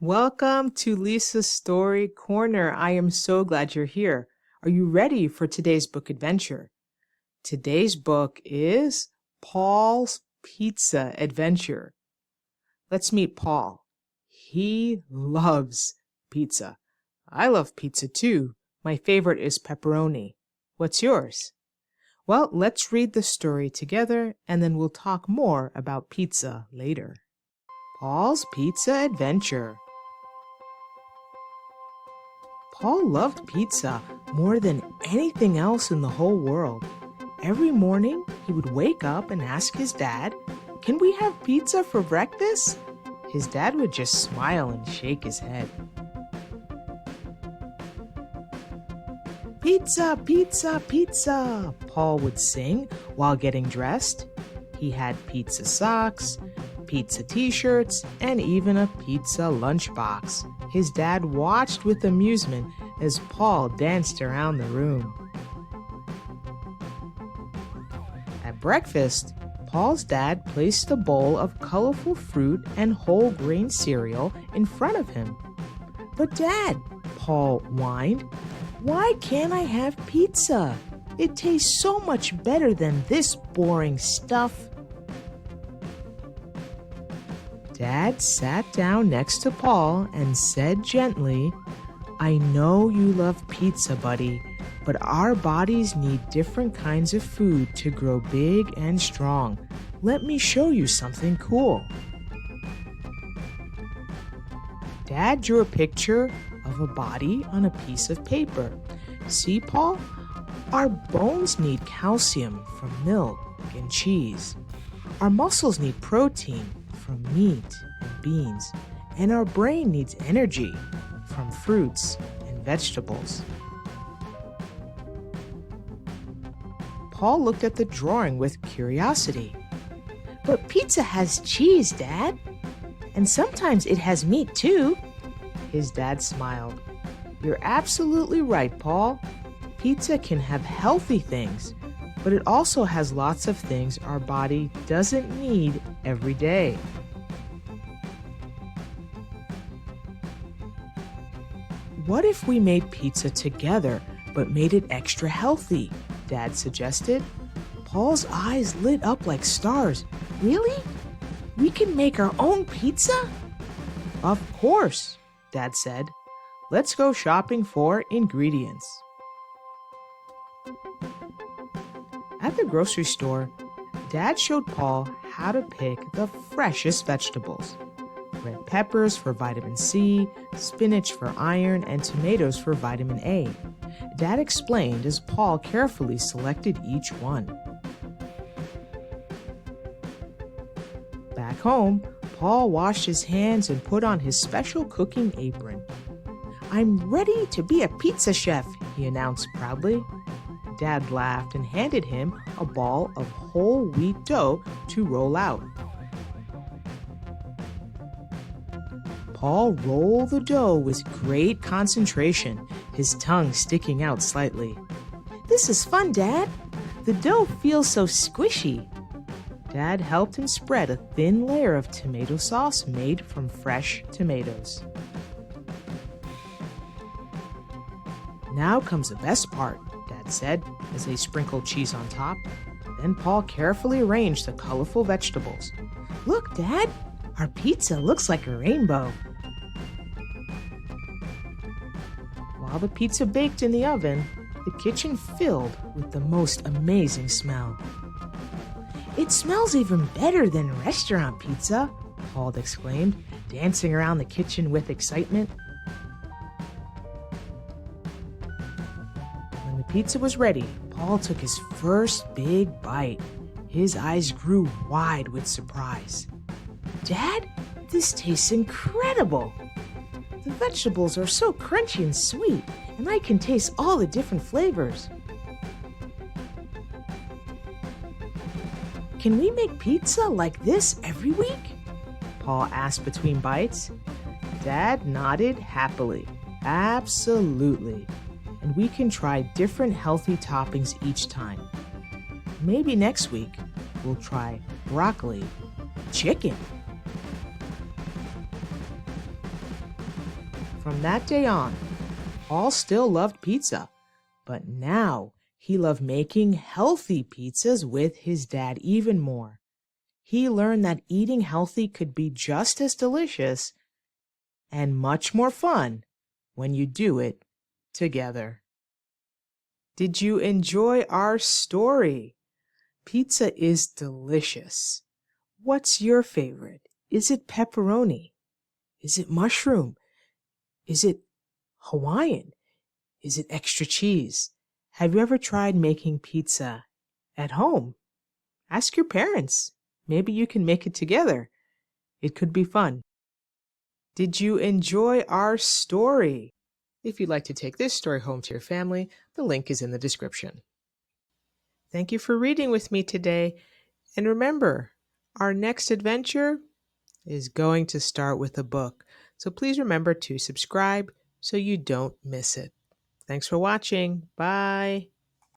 Welcome to Lisa's Story Corner. I am so glad you're here. Are you ready for today's book adventure? Today's book is Paul's Pizza Adventure. Let's meet Paul. He loves pizza. I love pizza too. My favorite is pepperoni. What's yours? Well, let's read the story together and then we'll talk more about pizza later. Paul's Pizza Adventure. Paul loved pizza more than anything else in the whole world. Every morning, he would wake up and ask his dad, "Can we have pizza for breakfast?" His dad would just smile and shake his head. "Pizza, pizza, pizza," Paul would sing while getting dressed. He had pizza socks, pizza t-shirts, and even a pizza lunchbox. His dad watched with amusement as Paul danced around the room. At breakfast, Paul's dad placed a bowl of colorful fruit and whole grain cereal in front of him. "But Dad," Paul whined, "why can't I have pizza? It tastes so much better than this boring stuff." Dad sat down next to Paul and said gently, "I know you love pizza, buddy, but our bodies need different kinds of food to grow big and strong. Let me show you something cool." Dad drew a picture of a body on a piece of paper. "See, Paul? Our bones need calcium from milk and cheese. Our muscles need protein from meat and beans, and our brain needs energy from fruits and vegetables." Paul looked at the drawing with curiosity. "But pizza has cheese, Dad, and sometimes it has meat too." His dad smiled. "You're absolutely right, Paul. Pizza can have healthy things, but it also has lots of things our body doesn't need every day." "What if we made pizza together, but made it extra healthy?" Dad suggested. Paul's eyes lit up like stars. "Really? We can make our own pizza?" "Of course," Dad said. "Let's go shopping for ingredients." At the grocery store, Dad showed Paul how to pick the freshest vegetables. Red peppers for vitamin C, spinach for iron, and tomatoes for vitamin A. Dad explained as Paul carefully selected each one. Back home, Paul washed his hands and put on his special cooking apron. "I'm ready to be a pizza chef," he announced proudly. Dad laughed and handed him a ball of whole wheat dough to roll out. Paul rolled the dough with great concentration, his tongue sticking out slightly. "This is fun, Dad. The dough feels so squishy." Dad helped him spread a thin layer of tomato sauce made from fresh tomatoes. "Now comes the best part," Dad said as they sprinkled cheese on top. Then Paul carefully arranged the colorful vegetables. "Look, Dad, our pizza looks like a rainbow." While the pizza baked in the oven, the kitchen filled with the most amazing smell. "It smells even better than restaurant pizza," Paul exclaimed, dancing around the kitchen with excitement. When the pizza was ready, Paul took his first big bite. His eyes grew wide with surprise. "Dad, this tastes incredible! The vegetables are so crunchy and sweet, and I can taste all the different flavors." "Can we make pizza like this every week?" Paul asked between bites. Dad nodded happily. "Absolutely. And we can try different healthy toppings each time. Maybe next week we'll try broccoli chicken." From that day on, Paul still loved pizza, but now he loved making healthy pizzas with his dad even more. He learned that eating healthy could be just as delicious and much more fun when you do it together. Did you enjoy our story? Pizza is delicious. What's your favorite? Is it pepperoni? Is it mushroom? Is it Hawaiian? Is it extra cheese? Have you ever tried making pizza at home? Ask your parents. Maybe you can make it together. It could be fun. Did you enjoy our story? If you'd like to take this story home to your family, the link is in the description. Thank you for reading with me today. And remember, our next adventure is going to start with a book. So please remember to subscribe so you don't miss it. Thanks for watching. Bye.